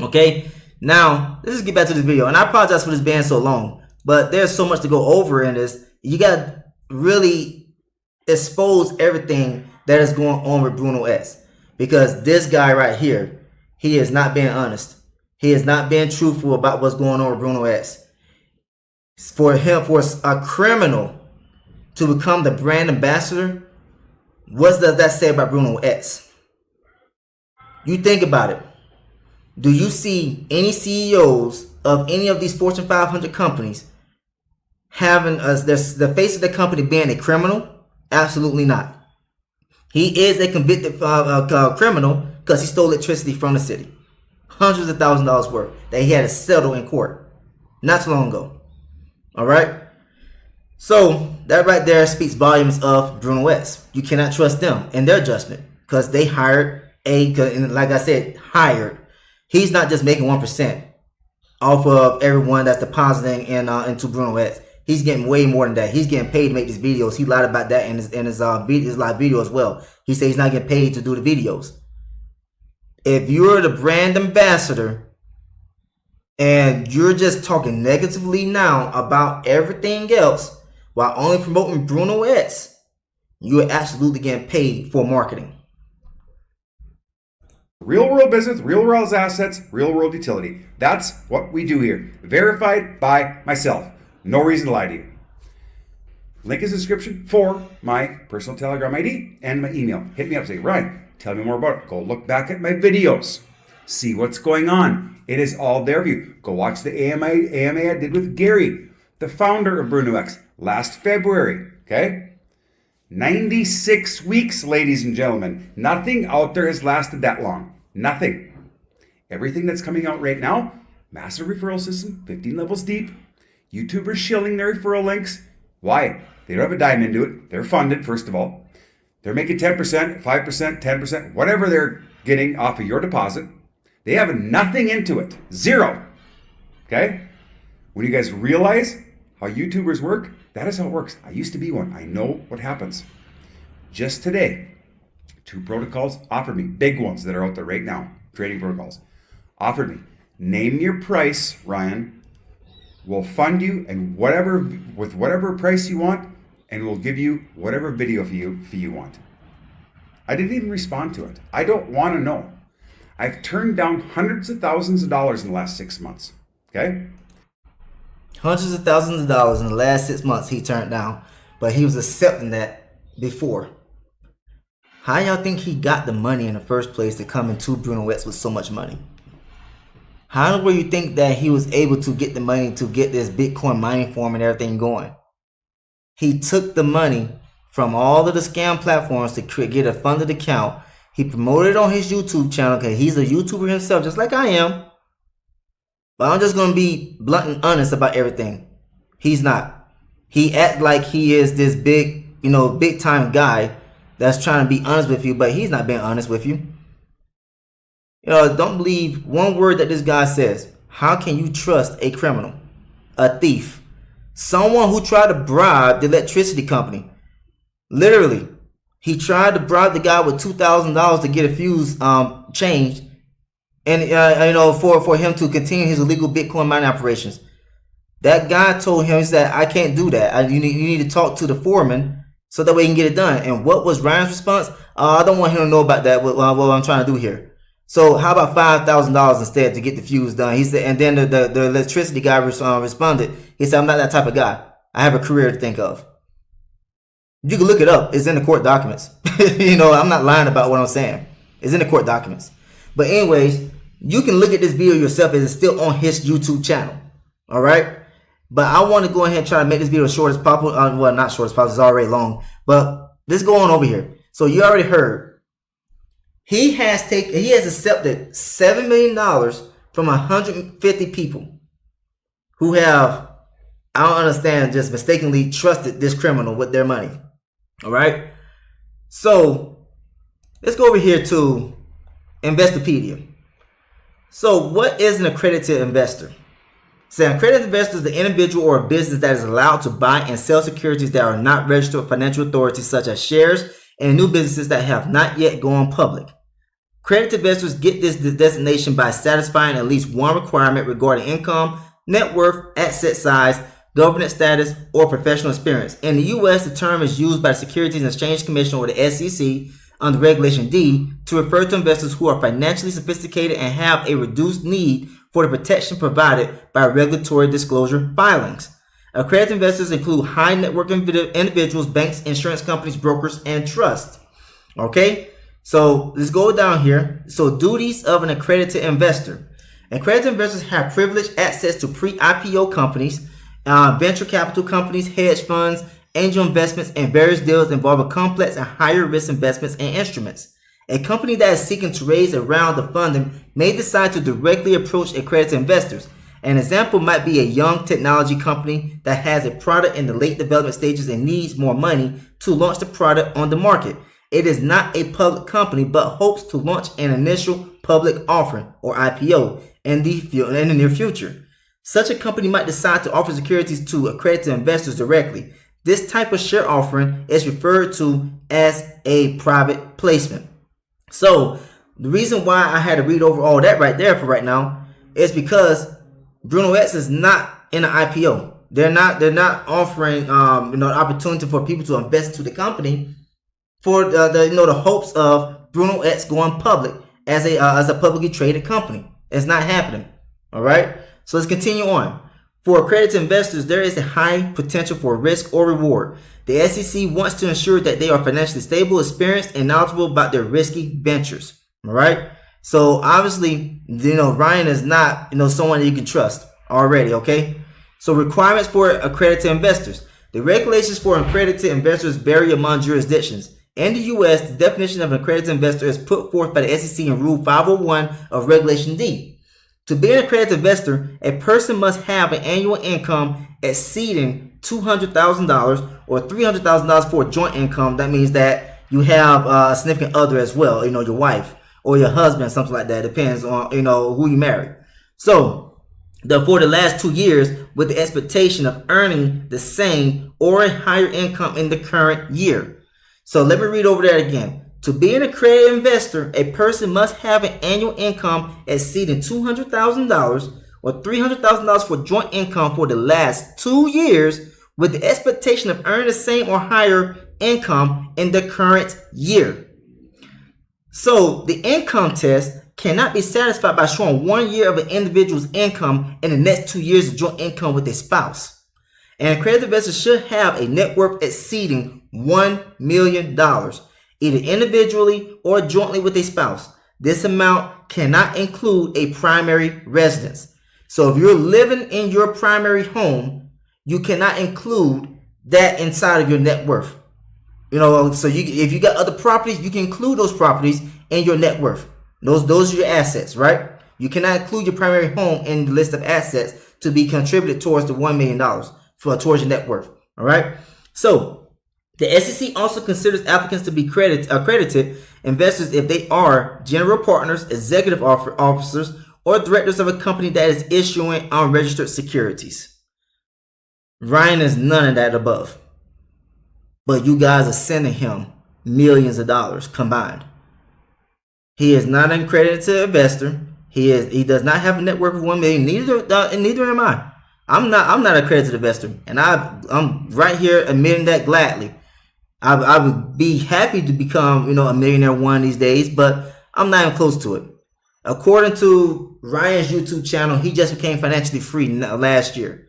Okay. Now let's just get back to this video, and I apologize for this being so long, but there's so much to go over in this. You got to really expose everything that is going on with Brunoex, because this guy right here, he is not being honest. He is not being truthful about what's going on with Brunoex. For a criminal to become the brand ambassador, what does that say about Brunoex? You think about it. Do you see any CEOs of any of these Fortune 500 companies having the face of the company being a criminal? Absolutely not. He is a convicted criminal because he stole electricity from the city. Hundreds of thousands of dollars worth that he had to settle in court not too long ago. All right. So that right there speaks volumes of Brunoex. You cannot trust them in their judgment because they hired like I said, hired. He's not just making 1% off of everyone that's depositing into Brunoex. He's getting way more than that. He's getting paid to make these videos. He lied about that in his live video as well. He said he's not getting paid to do the videos. If you're the brand ambassador and you're just talking negatively now about everything else while only promoting Brunoex, you're absolutely getting paid for marketing. Real world business, real world assets, real world utility. That's what we do here. Verified by myself. No reason to lie to you. Link is in the description for my personal Telegram ID and my email. Hit me up, say, Ryan, tell me more about it. Go look back at my videos. See what's going on. It is all there for you. Go watch the AMA I did with Gary, the founder of Brunoex, last February. Okay? 96 weeks, ladies and gentlemen. Nothing out there has lasted that long. Nothing. Everything that's coming out right now, massive referral system, 15 levels deep. YouTubers shilling their referral links. Why? They don't have a dime into it. They're funded, first of all. They're making 10%, 5%, 10%, whatever they're getting off of your deposit. They have nothing into it. Zero. Okay? When you guys realize how YouTubers work, that is how it works. I used to be one. I know what happens. Just today, 2 protocols offered me, big ones that are out there right now, trading protocols, offered me, name your price, Ryan. We'll fund you and with whatever price you want, and we'll give you whatever video fee you want. I didn't even respond to it. I don't want to know. I've turned down hundreds of thousands of dollars in the last 6 months. Okay? Hundreds of thousands of dollars in the last 6 months he turned down, but he was accepting that before. How y'all think he got the money in the first place to come into Brunoex with so much money? How do you think that he was able to get the money to get this Bitcoin mining farm and everything going? He took the money from all of the scam platforms to get a funded account. He promoted it on his YouTube channel because he's a YouTuber himself, just like I am. But I'm just going to be blunt and honest about everything. He's not. He act like he is this big, big time guy that's trying to be honest with you, but he's not being honest with you. Don't believe one word that this guy says. How can you trust a criminal, a thief, someone who tried to bribe the electricity company? Literally, he tried to bribe the guy with $2,000 to get a fuse changed, and for him to continue his illegal Bitcoin mining operations. That guy told him, he said, "I can't do that. You need to talk to the foreman so that way you can get it done." And what was Ryan's response? I don't want him to know about that. What I'm trying to do here. So how about $5,000 instead to get the fuse done? He said, and then the electricity guy responded. He said, "I'm not that type of guy. I have a career to think of." You can look it up. It's in the court documents. I'm not lying about what I'm saying. It's in the court documents. But anyways, you can look at this video yourself. It's still on his YouTube channel. All right. But I want to go ahead and try to make this video as short as possible. Well, not short as possible. It's already long. But let's go on over here. So you already heard. He has accepted $7 million from 150 people who have, I don't understand, just mistakenly trusted this criminal with their money. All right. So let's go over here to Investopedia. So what is an accredited investor? So an accredited investor is the individual or a business that is allowed to buy and sell securities that are not registered with financial authorities, such as shares and new businesses that have not yet gone public. Accredited investors get this designation by satisfying at least one requirement regarding income, net worth, asset size, governance status, or professional experience. In the U.S., the term is used by the Securities and Exchange Commission, or the SEC, under Regulation D, to refer to investors who are financially sophisticated and have a reduced need for the protection provided by regulatory disclosure filings. Accredited investors include high net worth individuals, banks, insurance companies, brokers, and trusts. Okay? So let's go down here. So duties of an accredited investor. Accredited investors have privileged access to pre-IPO companies, venture capital companies, hedge funds, angel investments, and various deals involving complex and higher risk investments and instruments. A company that is seeking to raise a round of funding may decide to directly approach accredited investors. An example might be a young technology company that has a product in the late development stages and needs more money to launch the product on the market. It is not a public company, but hopes to launch an initial public offering or IPO in the near future. Such a company might decide to offer securities to accredited investors directly. This type of share offering is referred to as a private placement. So the reason why I had to read over all that right there for right now is because Brunoex is not in an IPO. They're not offering the opportunity for people to invest into the company for the hopes of Brunoex going public as a publicly traded company. It's not happening. All right. So let's continue on. For accredited investors, there is a high potential for risk or reward. The SEC wants to ensure that they are financially stable, experienced, and knowledgeable about their risky ventures. All right. So obviously, Ryan is not someone that you can trust already. Okay. So requirements for accredited investors. The regulations for accredited investors vary among jurisdictions. In the U.S., the definition of an accredited investor is put forth by the SEC in Rule 501 of Regulation D. To be an accredited investor, a person must have an annual income exceeding $200,000 or $300,000 for joint income. That means that you have a significant other as well, your wife or your husband, something like that. Depends on, who you marry. So, for the last 2 years, with the expectation of earning the same or a higher income in the current year. So let me read over that again. To be an accredited investor, a person must have an annual income exceeding $200,000 or $300,000 for joint income for the last 2 years with the expectation of earning the same or higher income in the current year. So the income test cannot be satisfied by showing 1 year of an individual's income in the next 2 years of joint income with a spouse. An accredited investor should have a net worth exceeding $1 million, either individually or jointly with a spouse. This amount cannot include a primary residence. So if you're living in your primary home, you cannot include that inside of your net worth. So if you got other properties, you can include those properties in your net worth. Those are your assets, right? You cannot include your primary home in the list of assets to be contributed towards the $1 million towards your net worth. All right. So the SEC also considers applicants to be accredited investors if they are general partners, executive officers, or directors of a company that is issuing unregistered securities. Ryan is none of that above. But you guys are sending him millions of dollars combined. He is not an accredited investor. He does not have a net worth of 1 million. Neither am I. I'm not an accredited investor, and I'm right here admitting that gladly. I would be happy to become a millionaire one of these days, but I'm not even close to it. According to Ryan's YouTube channel, he just became financially free last year,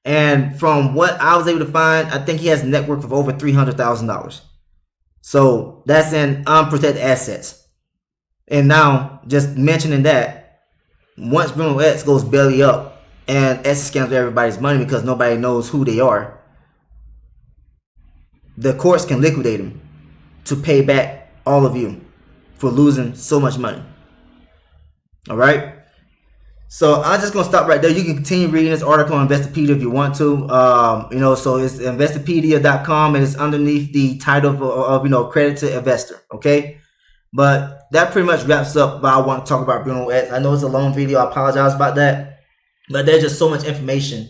and from what I was able to find, I think he has a net worth of over $300,000. So that's in unprotected assets. And now, just mentioning that, once Brunoex goes belly up and X scams everybody's money because nobody knows who they are, the courts can liquidate him to pay back all of you for losing so much money. All right. So I'm just gonna stop right there. You can continue reading this article on Investopedia if you want to. So it's Investopedia.com and it's underneath the title of accredited investor. Okay. But that pretty much wraps up what I want to talk about Brunoex. I know it's a long video. I apologize about that. But there's just so much information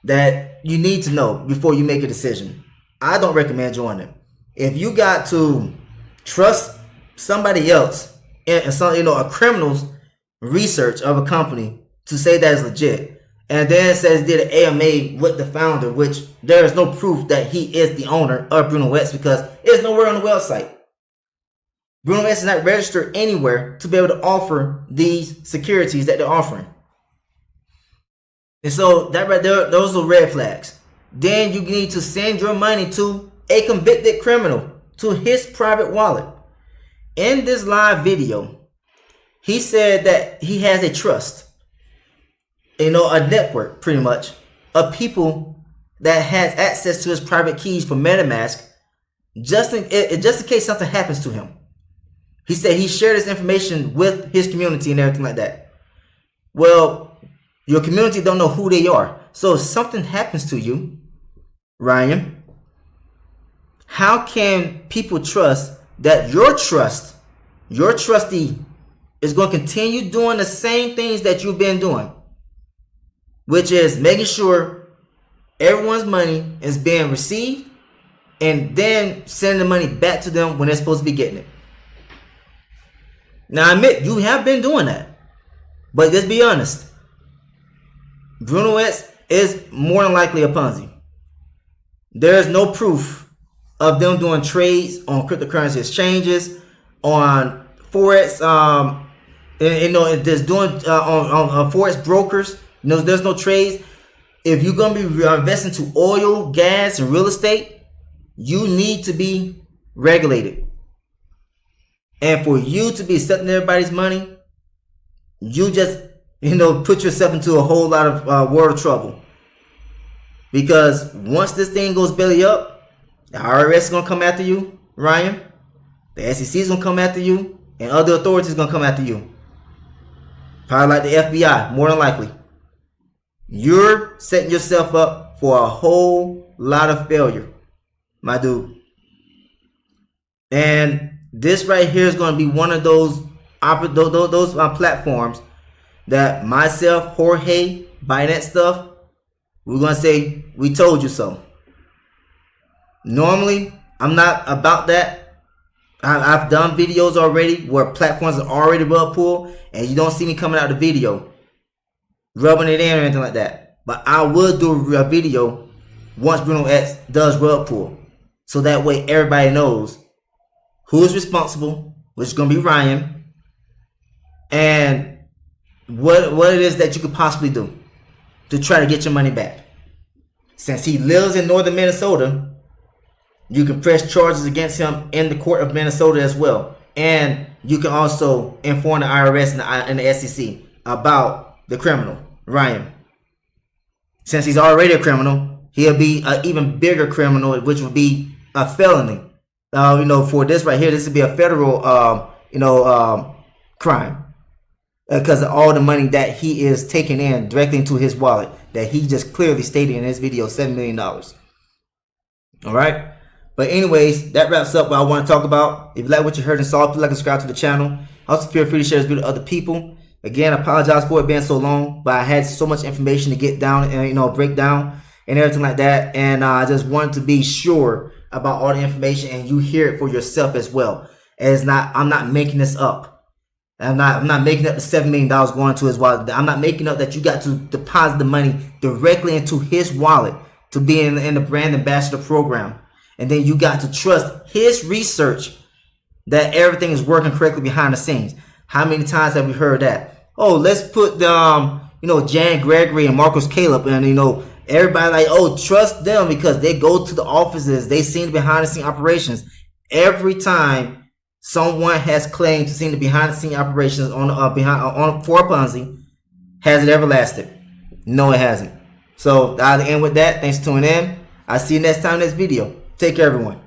that you need to know before you make a decision. I don't recommend joining it. If you got to trust somebody else and a criminal's research of a company to say that is legit, and then it says did an AMA with the founder, which there is no proof that he is the owner of Brunoex because it's nowhere on the website. Brunoex is not registered anywhere to be able to offer these securities that they're offering. And so that right there, those are red flags. Then you need to send your money to a convicted criminal, to his private wallet. In this live video, he said that he has a trust, a network pretty much of people that has access to his private keys for MetaMask, just in case something happens to him. He said he shared his information with his community and everything like that. Well, your community don't know who they are. So if something happens to you, Ryan, how can people trust that your trustee is going to continue doing the same things that you've been doing, which is making sure everyone's money is being received and then sending the money back to them when they're supposed to be getting it? Now, I admit you have been doing that, but let's be honest. Brunoex is more than likely a Ponzi. There is no proof of them doing trades on cryptocurrency exchanges, on Forex, there's doing on Forex brokers. There's no trades. If you're going to be investing to oil, gas, and real estate, you need to be regulated. And for you to be accepting everybody's money, you just, put yourself into a whole lot of world of trouble. Because once this thing goes belly up, the IRS is going to come after you, Ryan. The SEC is going to come after you. And other authorities are going to come after you. Probably like the FBI, more than likely. You're setting yourself up for a whole lot of failure, my dude. And this right here is going to be one of those platforms that myself, Jorge, buying that stuff, we're going to say, we told you so. Normally, I'm not about that. I've done videos already where platforms are already rug pull, and you don't see me coming out the video rubbing it in or anything like that. But I will do a video once Brunoex does rug pull, so that way everybody knows who is responsible, which is going to be Ryan, and what it is that you could possibly do to try to get your money back. Since he lives in northern Minnesota, you can press charges against him in the court of Minnesota as well. And you can also inform the IRS and the SEC about the criminal, Ryan. Since he's already a criminal, he'll be an even bigger criminal, which would be a felony. For this right here, this would be a federal, crime. Because of all the money that he is taking in directly into his wallet, that he just clearly stated in his video, $7 million. All right. But anyways, that wraps up what I want to talk about. If you like what you heard and saw, please like and subscribe to the channel. Also, feel free to share this video to other people. Again, I apologize for it being so long, but I had so much information to get down and break down and everything like that. And I just wanted to be sure about all the information and you hear it for yourself as well. I'm not making this up. I'm not making up the $7 million going to his wallet. I'm not making up that you got to deposit the money directly into his wallet to be in the brand ambassador program. And then you got to trust his research that everything is working correctly behind the scenes. How many times have we heard that? Oh, let's put Jan Gregory and Marcus Caleb, and everybody like, oh, trust them because they go to the offices, they see the behind the scene operations. Every time someone has claimed to see the behind the scene operations for a Ponzi, has it ever lasted? No, it hasn't. So I'll end with that. Thanks for tuning in. I'll see you next time in this video. Take care, everyone.